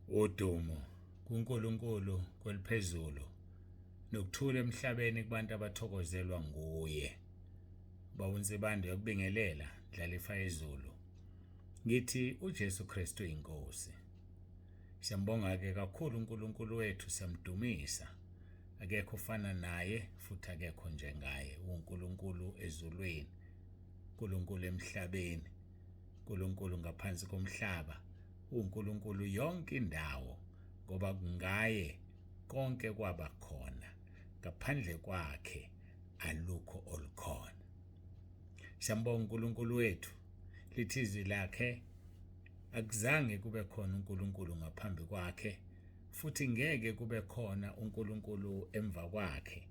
Udumo kuNkulunkulu kweliphezulu nokuthula emhlabeni kubantu abathokozelwa nguye. Bawunsibando yokubingelela Dlalifa yezulu. Ngithi uJesu Kristu inkosi. Siyambonga ke kakhulu uNkulunkulu wethu, siyamdumisa. Akekho ufana naye futhi akekho njengaye. uNkulunkulu ezulwini, uNkulunkulu emhlabeni, uNkulunkulu ngaphansi komhlaba, uNkulunkulu yonke indawo, ngoba ngaye konke kwaba khona. Ngaphandle kwakhe alukho olukhona. Siyambonga uNkulunkulu wethu, lithi izwi lakhe akuzange kube khona uNkulunkulu ngaphambi kwakhe, futhi ngeke kube khona uNkulunkulu emva kwakhe,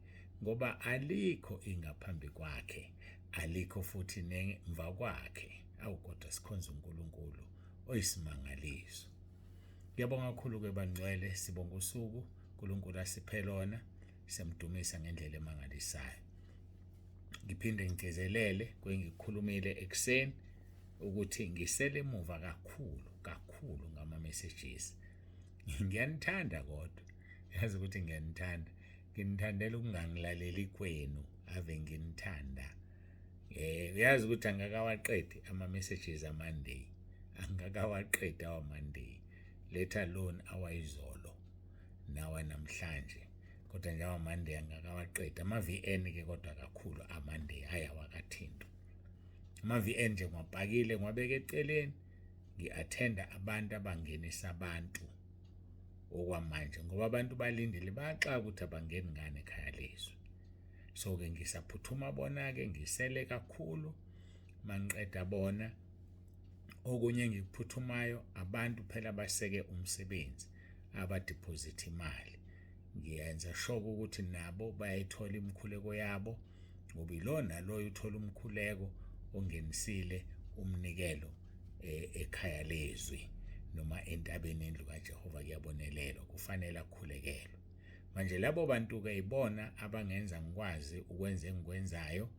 ngoba alikho ingaphambi kwakhe, alikho futhi nemva kwakhe. Awukodwa sikhonza uNkulunkulu oyisimangaliso. Ngiyabonga kakhulu-ke bangcwele, sibonga usuku uNkulunkulu asiphe lona, siyamdumisa ngendlela emangalisayo. Ngiphinde ngigcizelele ngikukhulumile ekuseni ukuthi ngisele emuva kakhulu ngama-messages. Ngiyanithanda kodwa, yazi ukuthi ngiyanithanda. Nginithandela ukungangilaleli kwenu ave nginithanda. Uyazi ukuthi angakawaqedi ama-messages aMonday, angakawaqedi awaMonday, let alone awayizolo nawa namhlanje. Kodwa nje awaMonday angakawaqedi. Ama-VN-ke kodwa kakhulu aMonday ayawakathinto. Ama-VN nje ngiwapakile, ngiwabeka eceleni, ngi-athenda abantu abangenisa abantu okwamanje, ngoba abantu balindile bayaxaka ukuthi abangeni ngane ekhaya lezwi. So-ke ngisaphuthuma bona-ke, ngisele kakhulu. Mangiqeda bona, okunye engikuphuthumayo, abantu phela baseke umsebenzi, abadiphozitha imali. Ngiyenza sure ukuthi nabo bayayithola imikhuleko yabo, ngoba ilona loyo uthola umkhuleko ongenisile umnikelo ekhaya lezwi noma entabeni endlu kaJehova kuyabonelelwa, kufanele akhulekelwe. Manje labo bantu-ke ibona abangenza ngikwazi ukwenza engikwenzayo,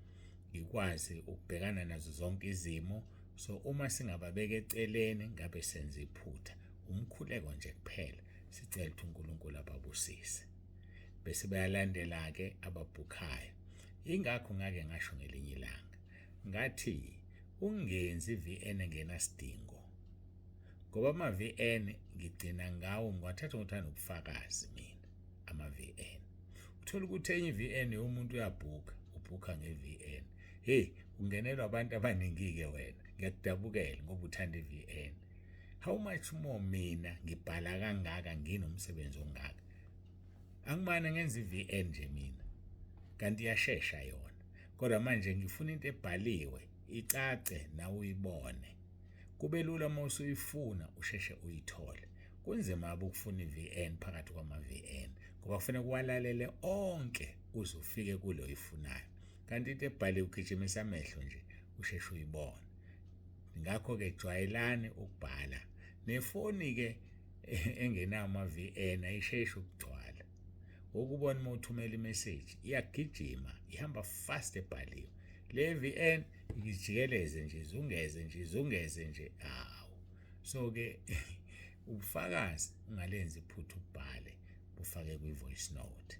ngikwazi ukubhekana nazo zonke izimo. So uma singababeka eceleni ngabe senza iphutha, umkhuleko nje kuphela, sicela ukuthi uNkulunkulu ababusise. Bese bayalandela-ke ababhukhayo. Ingakho ngake ngasho ngelinye ilanga, ngathi ungenzi i-VN engenasidingo, ngoba ama-VN ngigcina ngawo, ngiwathatha ngokuthanda ubufakazi mina ama-VN. Uthola ukuthi enye i-VN yomuntu uyabhukha, ubhukha nge-VN. Hey, ungenelwa abantu abaningi-ke wena, ngiyakudabukela ngoba uthanda i-VN. How much more mina ngibhala kangaka nginomsebenzi ongaka? Angimane ngenza i-VN nje mina, kanti iyashesha yona. Kodwa manje ngifuna into ebhaliwe, icace nawe uyibone. Kube lula uma usuyifuna usheshe uyithole. Kunzima ukufuna i-VN phakathi kwama-VN, ngoba kufanele kuwalalele onke uze ufike kule oyifunayo. Kanti into ebhaliwe ugijimisa amehlo nje usheshe uyibone. Ngakho-ke jwayelani ukubhala. Nefoni-ke engenayo ama-VN ayisheshi ukugcwala. Ukubona uma uthumela i-message iyagijima, ihamba fast ebhaliwe. Le VN ijikeleze nje, zungeze nje. Hawu. So-ke ubufakazi ungalenzi iphutha ubhale, bufake kwi-voice note.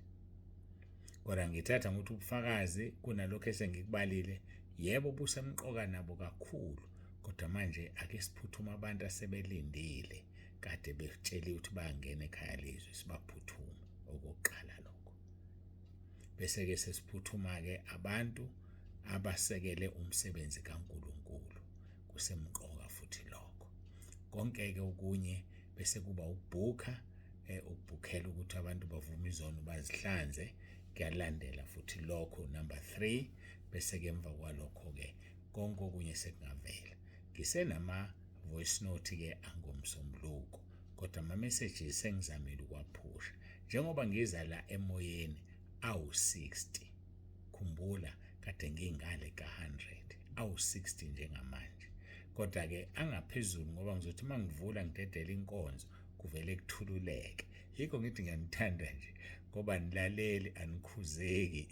Kodwa ngithatha ngokuthi ubufakazi kunalokho esengikubalile, yebo busemqoka nabo kakhulu, kodwa manje ake siphuthuma abantu asebelindile kade betsheliwe ukuthi bayangena ekhaya lezwi, sibaphuthume okokuqala lokho. Bese-ke sesiphuthuma-ke abantu abasekele umsebenzi kaNkulunkulu, kusemqoka futhi lokho. Konke-ke okunye bese kuba ukubhukha, ukubhukhela ukuthi abantu bavume izono bazihlanze, kuyalandela futhi lokho. Number 3, bese-ke emva kwalokho-ke konke okunye sekungavela. Ngisenama-voice note-ke angomsombuluko, kodwa ama-messages sengizamile ukwaphusha. Njengoba ngiza la emoyeni awu-60, khumbula kade ngingale ka-100, awu-60 njengamanje. Kodwa-ke angaphezulu, ngoba ngizothi uma ngivula ngidedele inkonzo kuvele kuthululeke. Yikho ngithi ngiyanithanda nje, ngoba nilaleli, anikhuzeki.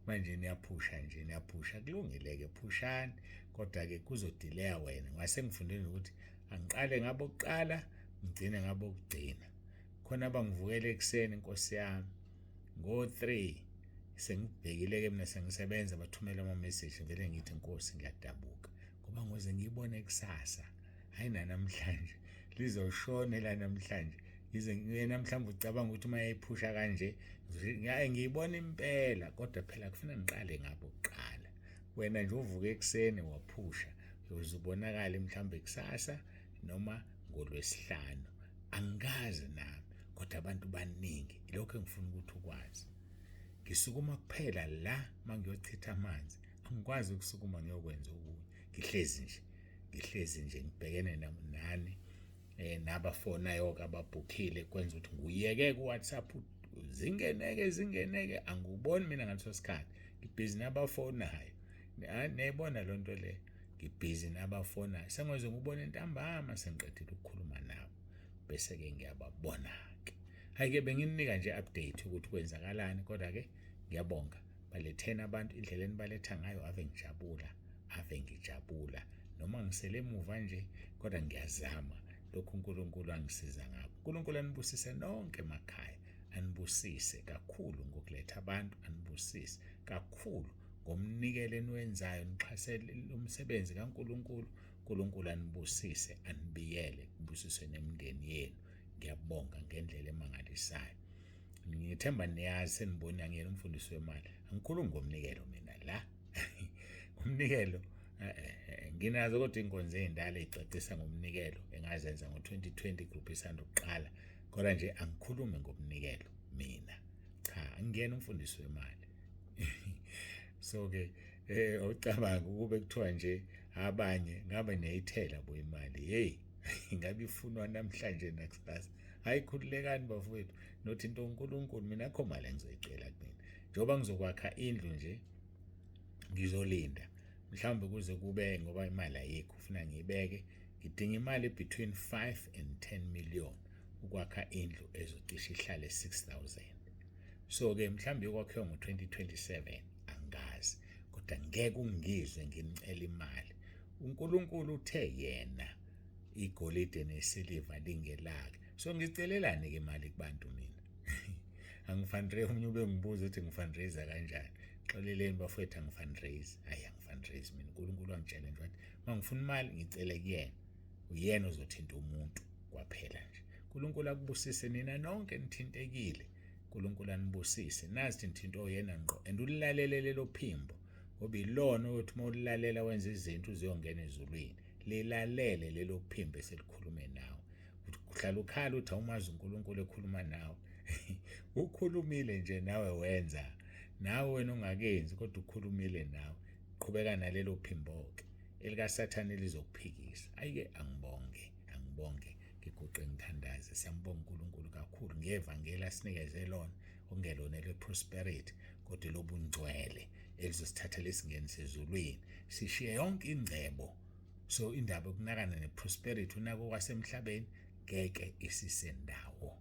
Manje niyaphusha nje, niyaphusha. Kulungile-ke, phushani, kodwa-ke kuzodileya wena. Ngase ngifundile ukuthi angiqale ngabokuqala ngigcine ngabo ukugcina. Khona abangivukela ekuseni Nkosi yami ngo-3 sengibhekile-ke mina sengisebenza bathumela ama-message vele ngithi Nkosi ngiyadabuka ngoba ngoze ngiyibone kusasa hayi namhlanje lizoshone la namhlanje yize ngiyena mhlawumbe ucabanga ukuthi uma yayiphusha kanje ngiyibona impela kodwa phela kufanele ngiqale ngabo kuqala. Wena nje uvuka ekuseni waphusha uzubonakala mhlawumbe kusasa noma ngoLwesihlanu angazi nami kodwa abantu baningi lokho engifuna ukuthi ukwazi. Ngisukuma kuphela la mangiyochitha amanzi angikwazi ukusukuma ngiyokwenza okunye ngihlezi nje ngibhekene nani nabafonayo ababhukhile kwenza ukuthi ngiyeke ku-WhatsApp zingeneke anguboni mina ngaleso sikhathi ngibhizi nabafonayo nayibona loo nto le ngibhizi nabafonayo sengize ngubone ntambama sengiqedile ukukhuluma nabo bese-ke ngiyababona-ke. Hayi-ke bengininika nje update ukuthi kwenzakalani kodwa-ke ngiyabonga balethena abantu indlela enibaletha ngayo ave ngijabula noma ngisele emuva nje kodwa ngiyazama lokhu uNkulunkulu angisiza ngakho. uNkulunkulu anibusise nonke emakhaya, anibusise kakhulu ngokuletha abantu, anibusise kakhulu ngomnikelo eniwenzayo nixhasele umsebenzi kaNkulunkulu. uNkulunkulu anibusise anibiyele kubusiswe nemindeni yenu. Ngiyabonga ngendlela emangalisayo. Ngithemba niyazi senibona ngiyena umfundisi wemali angikhulumi ngomnikelo mina la umnikelo nginazo kodwa inkonzo ezindala ezicacisa ngomnikelo engazenza ngo-2020 group isanda ukuqala kodwa nje angikhulumi ngomnikelo mina cha angiyena umfundisi wemali. So-ke ucabanga ukube kuthiwa nje abanye ngabe neyithela bo imali hey ngabe ifunwa namhlanje nakusasa. Hayi khululekani bafowethu nothi into uNkulunkulu mina akho mali engizoyicela kumina njengoba ngizokwakha indlu nje ngizolinda mhlawumbe kuze kube ngoba imali ayikho ufuna ngiyibeke ngidinga imali between 5 and 10 million ukwakha indlu ezocisha ihlale 6,000. So-ke mhlawumbe yokwakhiwa ngo-2027 angazi kodwa ngeke ungizwe nginicela imali. uNkulunkulu uthe yena igolide nesiliva lingelakhe. So ngicelelani-ke imali kubantu mina angifundraise omunye ube ngibuza ukuthi ngifundraise kanjani. Xoleleni bafowethu angifundraise hayi angifundraise mina uNkulunkulu wangitshela nje wathi mangifuna imali ngicele kuyena uyena ozothinta umuntu kwaphela nje. uNkulunkulu akubusise nina nonke nithintekile. uNkulunkulu anibusise nazi nithinto oyena ngqo and ulilalele lelo phimbo ngoba ilona ukuthi uma ulilalela wenza izinto uziyongena ezulwini. Lilalele lelo phimbo eselikhulume nawe uhlala ukhala uthi awumazi uNkulunkulu ekhuluma nawe ukhulumile nje nawe wenza nawe wena ungakenzi kodwa ukhulumile nawe. Qhubeka nalelo phimbo-ke elikaSathane lizokuphikisa. Ayike angibonge ngiguqe ngithandaze. Siyambonga uNkulunkulu kakhulu ngevangeli asinikeze lona okungelona le-prosperity kodwa lobungcwele elizosithatha lesingenise ezulwini sishiye yonke ingcebo. So indaba yokunakana ne-prosperity unako kwasemhlabeni ngeke isisendawo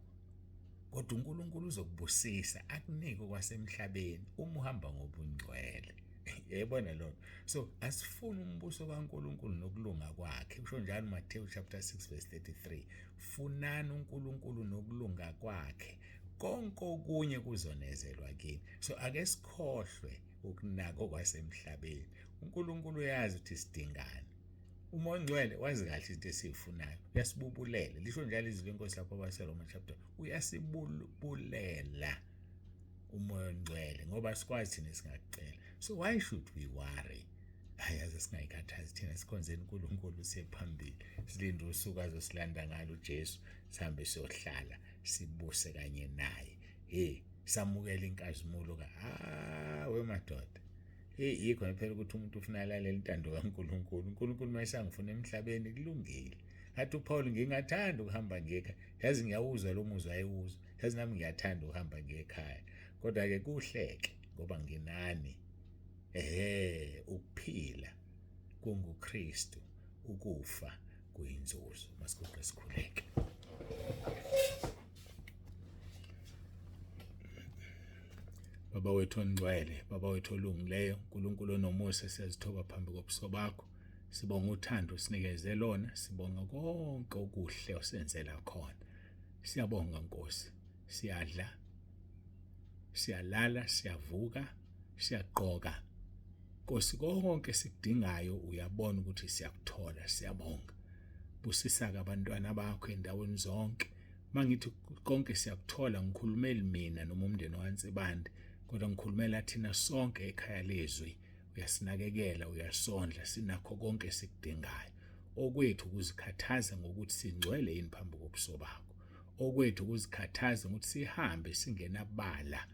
kodwa uNkulunkulu uzokubusisa akunike kwasemhlabeni uma uhamba ngobungcwele. Yayibona lona. So asifuni umbuso kaNkulunkulu nokulunga kwakhe. Usho njalo uMathewu chapter 6 verse 33. Funani uNkulunkulu nokulunga kwakhe konke okunye kuzonezelwa kini. So ake sikhohlwe ukunaka kwasemhlabeni. uNkulunkulu uyazi ukuthi sidingani. Umoya Ongcwele wazi kahle into esiyifunayo uyasibubulela. Lisho njalo izwi leNkosi lapho kwaseRoma chapter uyasibubulela umoya Ongcwele ngoba sikwazi thina singakucela. So why should we worry? Ayaze singayikhathazi thina sikhonzeni uNkulunkulu siye phambili silinde usuku azosilanda ngalo uJesu sihambe siyohlala sibuse kanye naye. Samukela inkazimulo wemadoda. Yikho phela ukuthi umuntu ufuna alalela intando kaNkulunkulu. uNkulunkulu mayesangifuna emhlabeni kulungile. Athi uPaul ngingathanda ukuhamba ngekhaya. Yazi ngiyawuzwa lo muzwa ayiwuzwa. Yazi nami ngiyathanda ukuhamba ngekhaya. Kodwa-ke kuhleke ngoba nginani. Ukuphila kunguKristu, ukufa kuyinzuzo. Masiguqe sikhuleke. Baba wethu ongcwele, Baba wethu olungileyo, uNkulunkulu onomusa siyazithoba phambi kobuso bakho. Sibonga uthando sinikeze lona, sibonga konke okuhle osenzela khona. Siyabonga Nkosi. Siyadla, siyalala, siyavuka, siyagqoka. Nkosi konke sikudingayo uyabona ukuthi siyakuthola. Siyabonga. Busisa-ke abantwana bakho endaweni zonke. Mangithi konke siyakuthola ngikhulumeli mina noma umndeni waNsibande, kodwa ngikhulumela thina sonke ekhaya lezwi. Uyasinakekela, uyasondla, sinakho konke sikudingayo. Okwethu ukuzikhathaza ngokuthi singcwele yini phambi kobuso bakho. Okwethu ukuzikhathaza ukuthi sihambe singenabala.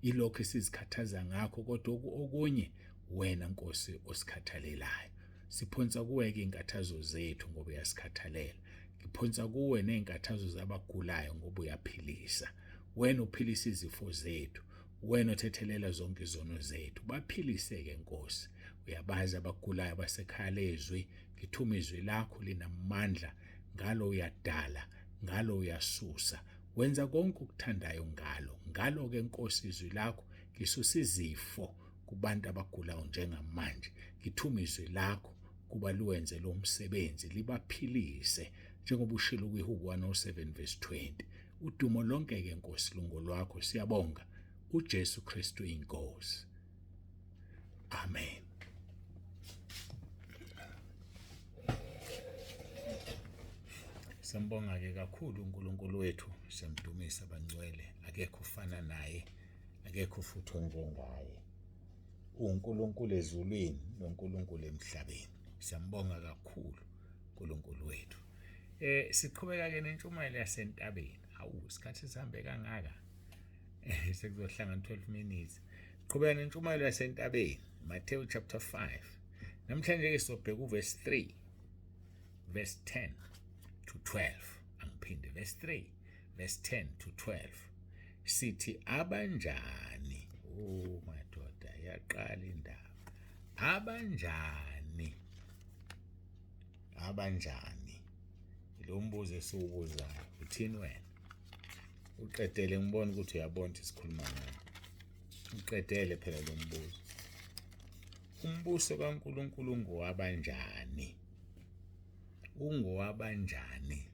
Ilokho esizikhathaza ngakho, kodwa okunye wena Nkosi osikhathalelayo. Siphonsa kuwe-ke inkathazo zethu ngoba uyasikhathalela. Ngiphonsa kuwe ney'nkathazo zabagulayo ngoba uyaphilisa. Wena uphilisa izifo zethu. Wena othethelela zonke izono zethu. Baphilise-ke Nkosi. Uyabazi abagulayo abasekhaya lezwi. Ngithuma izwi lakho linamandla. Ngalo uyadala, ngalo uyasusa. Wenza konke ukuthandayo ngalo. Ngalo-ke Nkosi izwi lakho lisusa izifo kubantu abagulayo njengamanje. Ngithuma izwi lakho kuba luwenze lo msebenzi, libaphilise njengoba ushilo kwiHubo 107:20. Udumo lonke-ke Nkosi lungo lwakho. Siyabonga uJesu Kristu inkosi. Amen. Sambonga-ke kakhulu uNkulunkulu wethu, siyamdumisa bangcwele. Akekho ufana naye, akekho futhi onjengaye. UNkulunkulu ezulwini noNkulunkulu emhlabeni. Siyambonga kakhulu uNkulunkulu wethu. Siqhubeka-ke nentshumayelo yasentabeni. Hawu, isikhathi sihambe kangaka. Sekuzohlangana 12 minutes. Qhubeka nentshumayelo yasentabeni, Matthew chapter 5. Namhlanje-ke sobheka uverse 3, verse 10 to 12. Angiphinde, verse 3, verse 10 to 12. Sithi abanjani? Oh madoda, yaqala indaba. Abanjani? Abanjani? Lo mbuzo esiwubuzayo. Uthini wena? Uqedele ngibona ukuthi uyabona ukuthi sikhuluma ngani. Uqedele phela lo mbuzo. Umbuso kaNkulunkulu ngowabanjani? Ungowabanjani?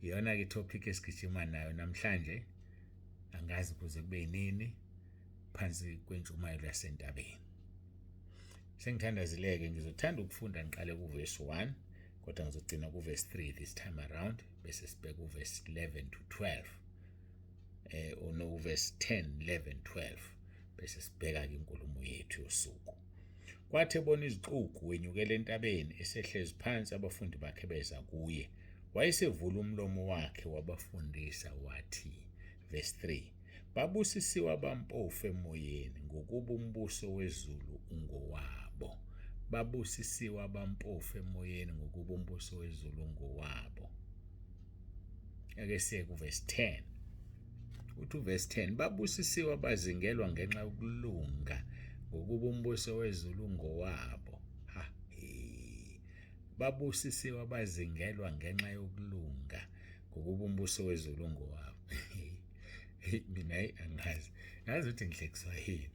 Iyona-ke topic esigijima nayo namhlanje. Angazi kuze kube yinini phansi kwentshumayelo yasentabeni. Sengithandazileke ngizothanda ukufunda ngiqale kuverse 1 kodwa ngizogcina kuverse 3 this time around bese sibheka uverse 11 to 12. Verse 10, 11, 12 bese sibheka-ke inkulumo yethu yosuku. Kwathi ebona izicuku wenyukela entabeni esehlezi phansi abafundi bakhe beza kuye. Wayesevula umlomo wakhe wabafundisa wathi, verse 3, babusisiwe abampofu emoyeni ngokuba umbuso wezulu ungowabo. Babusisiwe abampofu emoyeni ngokuba umbuso wezulu ungowabo. Ake siye kuverse 10. Uthi verse 10, babusisiwe abazingelwa ngenxa yokulunga ngokuba umbuso wezulu ungowabo. Babusisiwe abazingelwa ngenxa yokulunga ngokuba umbuso wezulu ungowabo. Mina angazi ukuthi ngihlekiswa yini.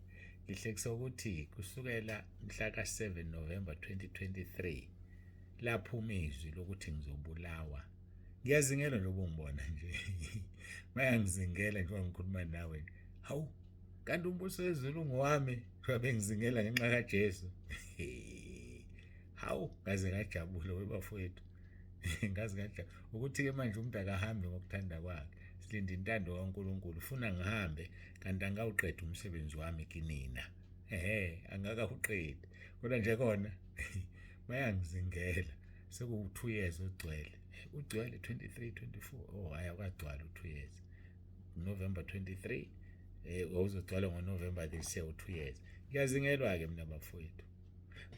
Ngihlekiswa ukuthi kusukela mhla ka-7 November 2023 laphuma izwi lokuthi ngizobulawa. Ngiyazingelwa njengoba ungibona nje. Mayangizingela njengoba ngikhuluma nawe. Hawu, kanti umbuso wezulu ngowami, ngabe ngizingela ngenxa kaJesu. Hawu, ngaze ngajabula webafowethu. Ngaze ngajabula ukuthi-ke manje umuntu akahambe ngokuthanda kwakhe. Silinde intando kaNkulunkulu. Ufuna ngihambe kanti angawuqeda umsebenzi wami kinina. Angakawuqedi. Kodwa nje khona bayangizingela. Seku2 years ugcwele. Ugcwele 23, 24. Oh, hayi akagcwala u2 years. November 23. Uzogcwala ngoNovember this year u2 years. Ngiyazingelwa-ke mina bafowethu.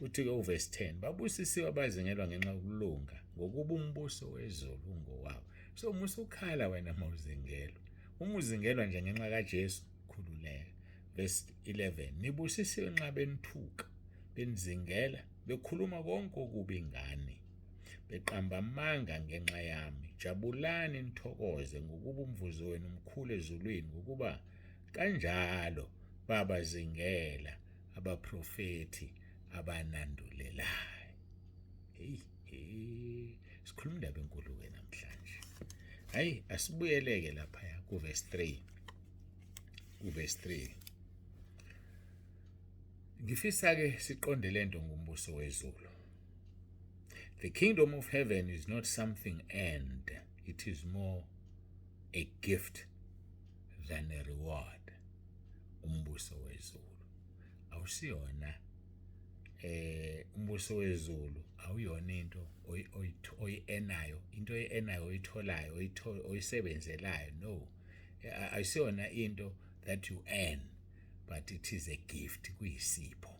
Uthi-ke uverse 10, babusisiwe abazingelwa ngenxa yokulunga ngokuba umbuso wezulu ungowabo. So musukhala wena mawuzingelwa. Uma uzingelwa nje ngenxa kaJesu, khululeka. Verse 11, nibusisiwe nxa benithuka, benizingela, bekhuluma konke okubi ngani, beqamba amanga ngenxa yami. Jabulani nithokoze ngokuba umvuzo wenu mkhulu ezulwini, ngokuba kanjalo babazingela abaprofeti abanandulelayo. sikhuluma indaba enkulu-ke namhlanje. Hayi, asibuyeleke laphaya kuverse 3. Kuverse 3. Ngifisa-ke siqonde lento ngombuso wezulu. The kingdom of heaven is not something earned. It is more a gift than a reward. Umbuso wezulu awusiyona umbuso wezulu awuyona into oyi-earnayo, into oyi-earnayo oyitholayo oyisebenzelayo. No, ayisiyona into that you earn, but it is a gift, kuyisipho.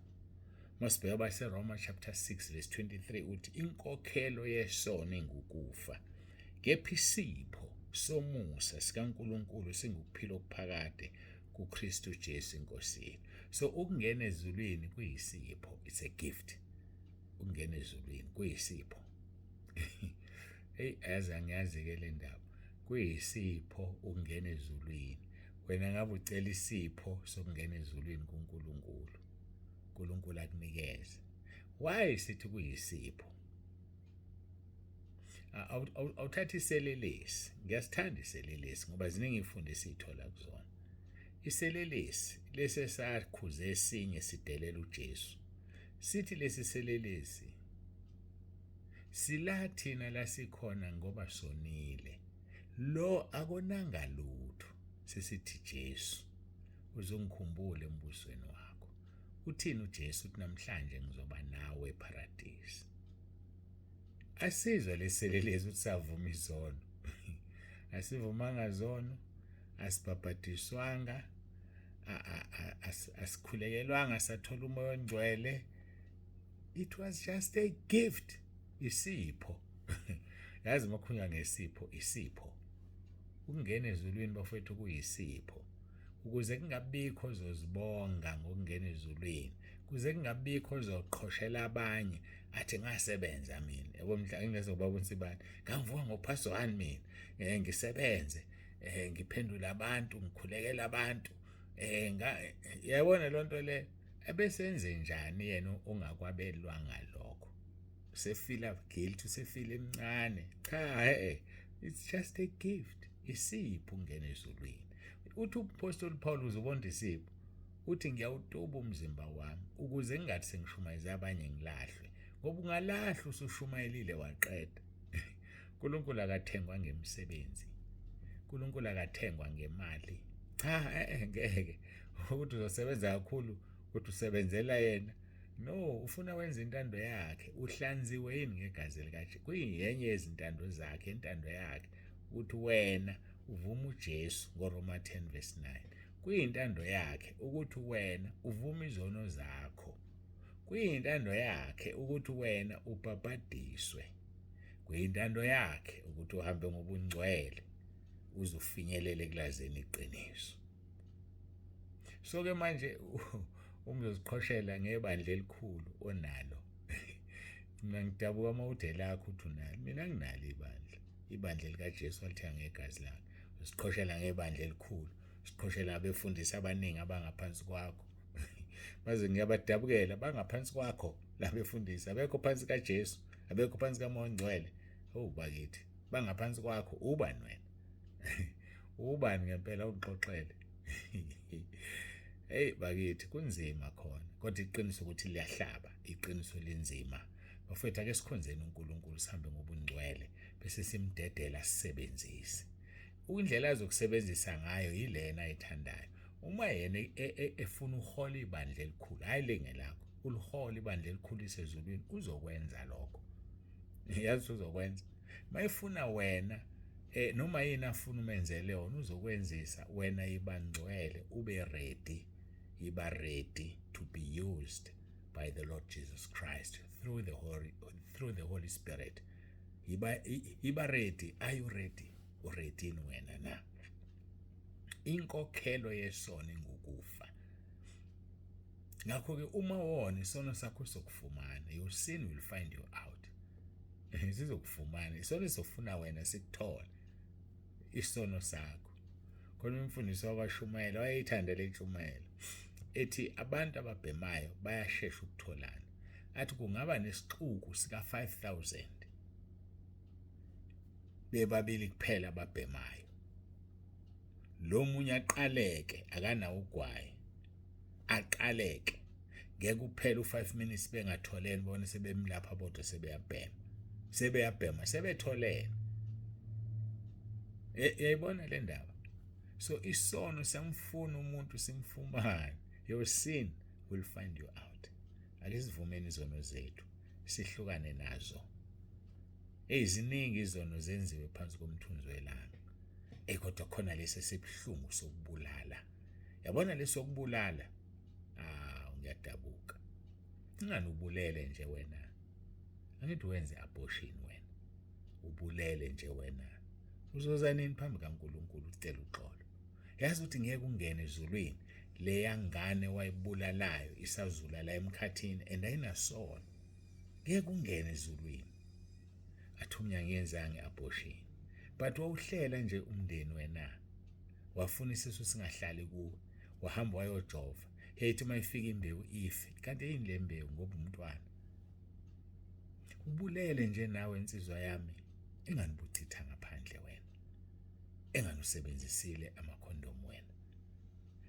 Masibheka baseRoma chapter 6 verse 23 uthi inkokhelo yesono ingukufa, kepha isipho somusa sikaNkulunkulu singukuphila okuphakade kuKristu Jesu iNkosi. So ukungena ezulwini kuyisipho, it's a gift. Ukungena ezulwini kuyisipho. Hey, angiyazi-ke le ndaba. Kuyisipho ukungena ezulwini. Wena ngabe ucela isipho sokungena ezulwini kuNkulunkulu. uNkulunkulu akunikeze. Why sithi kuyisipho? Awuthatha iselelesi. Ngiyasithanda iselelesi ngoba ziningi izifundo esiyithola kuzona. Iselelesi lesi esakhuze esinye sidelela uJesu. Sithi lesi selelesi sila thina lasikhona ngoba sonile. Lo akonanga lutho sesithi Jesu uzongikhumbula embusweni wakho. Uthini uJesu uthi namhlanje ngizoba nawe eparadise. Asizwe leselelezi ukuthi savuma izono. Asivumanga zono, asibhabhadiswanga, asikhulekelwanga sathola umoya ongcwele. It was just a gift, isipho. Yazi makhulunywa ngesipho, isipho. Ukungena ezulwini bafowethu kuyisipho. Ukuze kungabikho ozozibonga ngokungena ezulwini, kuze kungabikho ozoqhoshela abanye athi ngasebenza mina. Yabo mhla ngizoba uNsibani, ngivuka ngoPastor 1 mina, ngisebenze, ngiphendula abantu, ngikhulekela abantu, yabona lonto le ebesenze njani yena ongakwabelwanga lokho. Usefila guilty, usefila emncane. Cha, it's just a gift. Isipho ungena ezulwini. Uthi uApostle Paul uzobonda isipho. Uthi ngiyawutuba umzimba wami ukuze ngingathi sengishumayeza abanye ngilahlwe. Ngoba ungalahlwa usushumayelile waqeda. uNkulunkulu akathengwa ngemisebenzi. uNkulunkulu akathengwa ngemali. Cha, ngeke. Ukuthi uzosebenza kakhulu ukuthi usebenzela yena. No, ufuna wenza intando yakhe. Uhlanziwe yini ngegazi likaJesu? Kuyenye yezintando zakhe, intando yakhe ukuthi wena uvuma uJesu ngoRoma 10 verse 9. Kuyintando yakhe ukuthi wena uvuma izono zakho. Kuyintando yakhe ukuthi wena ubhabhadiswe. Kuyintando yakhe ukuthi uhambe ngobungcwele uzufinyelele kulazeni iqiniso. So ke manje uzoziqhoshela ngebandla elikhulu onalo. Mina ngidabuka amawudela akho uthi unalo. Mina nginalo ibandla. Ibandla likaJesu alithenga ngegazi lakhe. Usiqhoshela ngebandla elikhulu. Siqhoshela abefundisi abaningi abangaphansi kwakho. Maze ngiyabadabukela bangaphansi kwakho labefundisi. Abekho phansi kaJesu, abekho phansi kaMoya Ongcwele. Bakithi. Bangaphansi kwakho ubani wena? Ubani ngempela ungixoxele? Hey bakithi kunzima khona. Kodwa iqiniso ukuthi liyahlaba, iqiniso linzima. Bafethu ake sikhonzeni uNkulunkulu sihambe ngobungcwele bese simdedela sisebenzise. Indlela azokusebenzisa ngayo yilena ayithandayo. Uma yena efuna uhola ibandla elikhulu, hayi lengelakho, ulihola ibandla elikhulu isezulwini, uzokwenza lokho. Yazi uzokwenza. Mayefuna wena noma yini afuna umenzele yona uzokwenzisa wena ibangcwele ube ready. Iba ready to be used by the Lord Jesus Christ through the Holy Spirit. Iba ready. Are you ready? Ready wena na? Inkokhelo yesono ingukufa. Ngakho ke uma wona isono sakho sokufumana, your sin will find you out. Sizokufumana isono sofuna wena sikuthola isono sakho. Khona umfundisi wakwaShumayela wayeyithandela intshumayelo ethi abantu ababhemayo bayashesha ukutholana. athi kungaba nesixuku sika 5000 bebabili kuphela ababhemayo. Lo munye aqaleke akanawo ugwayi, aqaleke ngeke kuphela u5 minutes bengatholene bona sebemlapha bodwa sebeyabhema sebetholene. Yayibona le ndaba. So isono siyamfuna umuntu simfumane. Your sin will find you out. Ake sivumeni izono zethu sihlukane nazo. Eziningi izono zenziwe phansi komthunzi welanga. Kodwa khona lesi sibhlungu sokubulala. Yabona lesokubulala? Ngiyadabuka. Ingani ubulele nje wena? Angithi wenze abortion wena. Ubulele nje wena. Uzoza nini phambi kaNkulunkulu ucela uxolo? Yazi ukuthi ngeke ungene ezulwini leya ngane wayibulalayo isazula la emkhathini and ayinasono. Ngeke ungene ezulwini. Athi umnyangenzange abortion. But wawuhlela nje umndeni wena. Wafuna isisu singahlali kuwe. Wahamba wayojova. Hethi mayifika imbewu ife. Kanti yini le mbewu ngoba umntwana? Ubulele nje nawe insizwa yami. Enganibuchitha ngaphandle wena. Enganusebenzisile amakhondomu wena.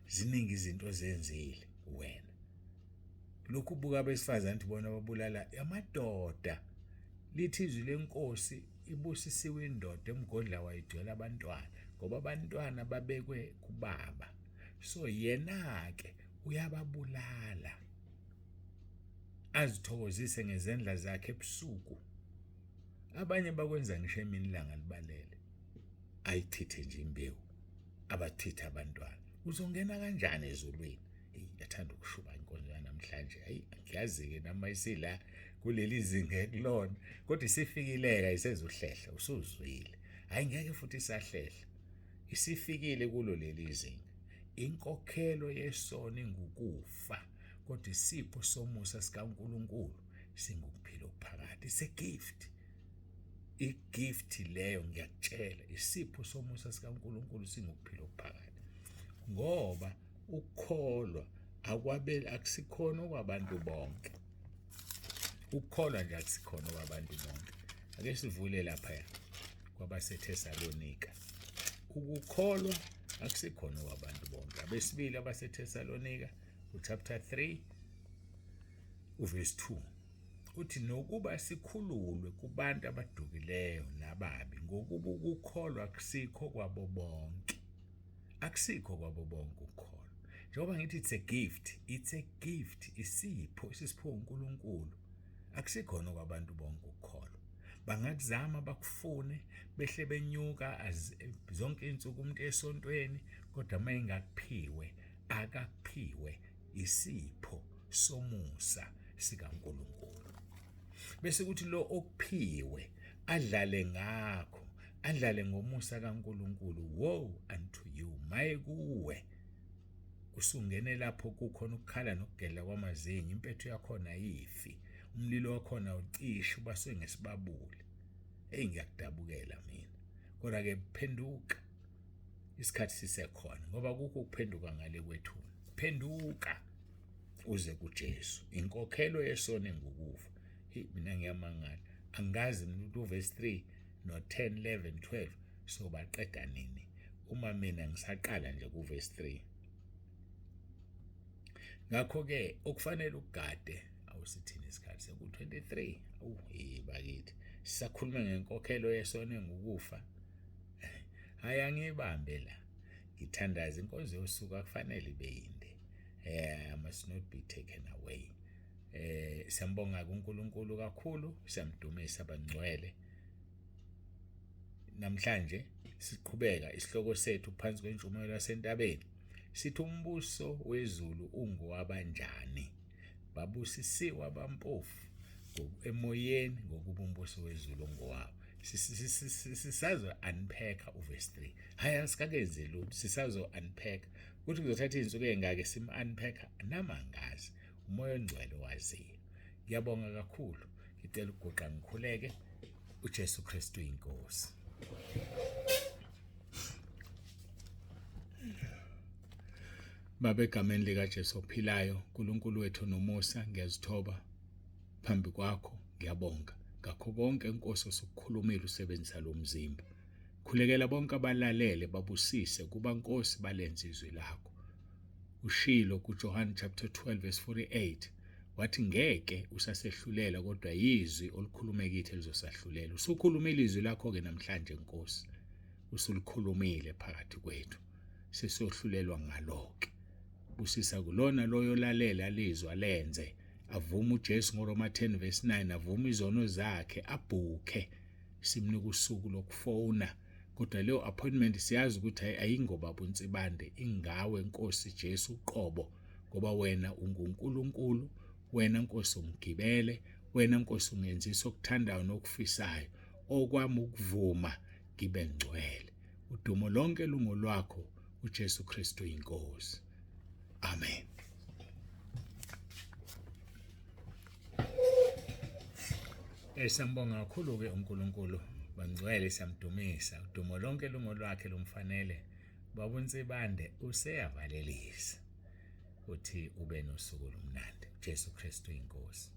Ziningi izinto zenzile wena. Lokhu buka abesifazane tibona babulala amadoda. Lithi izwi lenkosi ibusisiwe indoda emgodla wayidwela abantwana ngoba abantwana babekwe kubaba. So yena ke uyababulala. Azithokozise ngezendla zakhe ebusuku. Abanye bakwenza ngisho emini ilanga libalele. Ayichithe nje imbewu. Abathitha abantwana. Uzongena kanjani ezulwini? Yathanda ukushuba inkonzo yanamhlanje. Ngiyazi-ke nama isila kuleli zinga ekulona. Kodwa isifikileka isezuhlehla usuzwile. Ngeke futhi isahlehla. Isifikile kulo leli zinga. Inkokhelo yesono ingukufa. Kodwa isipho somusa sikaNkulunkulu singukuphila okuphakade. It's a gift. I-gift leyo ngiyakutshela isipho somusa sikaNkulunkulu singukuphila okuphakade. Ngoba ukukholwa akusikhona okwabantu bonke. Ukukholwa nje akusikhona okwabantu bonke. Ake sivule lapha kwabaseThesalonika. Ukukholwa akusikhona okwabantu bonke. Abesibili abaseThesalonika chapter 3 verse 2. Uthi nokuba sikhululwe kubantu abadukileyo nababi ngokuba ukukholwa akusikho kwabo bonke. Akusikho kwabo bonke ukukholwa. Njengoba ngithi it's a gift, isipho esisipho uNkulunkulu. Akusikhona kwabantu bonke ukukholwa. Bangakuzama bakufune behle benyuka zonke insuku umuntu esontweni kodwa mayengakuphiwe akaphiwe isipho somusa sikaNkulunkulu. Bese kuthi lo okuphiwe adlale ngakho, adlale ngomusa kaNkulunkulu. Woe unto you, maye kuwe. Usungene lapho kukhona ukukhala nokugedla kwamazinyo, impethu yakhona yifi, umlilo wakhona ucishe ubaswe ngesibabuli. Ngiyakudabukela mina. Kodwa ke phenduka. Isikhathi sisekhona ngoba kukho ukuphenduka ngale kwethu. Phenduka uze kuJesu. Inkokhelo yesono ngukufa. Mina ngiyamangala. Angazi ukuthi verse 3 no 10, 11, 12 so baqeda nini. Uma mina ngisaqala nje kuverse 3. Ngakho ke okufanele ugade awusithini isikhathi seku 23. Bakithi. Sisakhuluma ngenkokhelo yesono ngukufa. Angibambe la. Ngithandaza inkonzo yosuku akufanele ibe yinde. Must not be taken away. Siyambonga uNkulunkulu kakhulu, siyamdumisa abangcwele. Namhlanje siqhubeka isihloko sethu phansi kwentshumayelo yasentabeni. Sithi umbuso wezulu ungowabanjani. Babusisiwe abampofu emoyeni ngokuba umbuso wezulu ngowabo. Sisazo unpack uverse 3. Asikakenze lutho, sisazo unpack. Kuthi kuzothatha izinsuku engake sim unpack namangazi. Umoya ongcwele waziyo. Ngiyabonga kakhulu. Ngicela ukuguqa ngikhuleke. uJesu Kristu inkosi. Baba egameni likaJesu ophilayo, uNkulunkulu wethu nomusa, ngiyazithoba ngaphambi kwakho ngiyabonga ngakho konke Nkosi osukukhulumile usebenzisa lo mzimba. Khulekela bonke abalalele babusise kuba Nkosi balenze izwi lakho. Ushilo kuJohn chapter 12 verse 48 wathi ngeke usasehlulela kodwa yizwi olukhulume kithi lizosahlulela. Usukhulumile izwi lakho ke namhlanje Nkosi. Usulikhulumile phakathi kwethu. Sesohlulelwa ngaloke. Busisa kulona loyo lalela lizwa lenze. Avuma uJesu ngoRoma 10 verse 9 avuma izono zakhe abhuke. Simnika usuku lokufona. Kodwa leyo appointment siyazi ukuthi ayingoba buntsibande ingawe Nkosi Jesu uqobo ngoba wena unguNkulunkulu, wena Nkosi ungigibele, wena Nkosi ungenzisa okuthandayo nokufisayo, okwami ukuvuma ngibe ngcwele. Udumo lonke lungolwakho uJesu Kristu inkosi. Amen. Siyambonga kakhulu ke uNkulunkulu bangcwele siyamdumisa. Udumo lonke lungolwakhe lumfanele. Baba uNtsibande useyavalelisa uthi ube nosuku lomnandi. Jesu Kristu inkosi.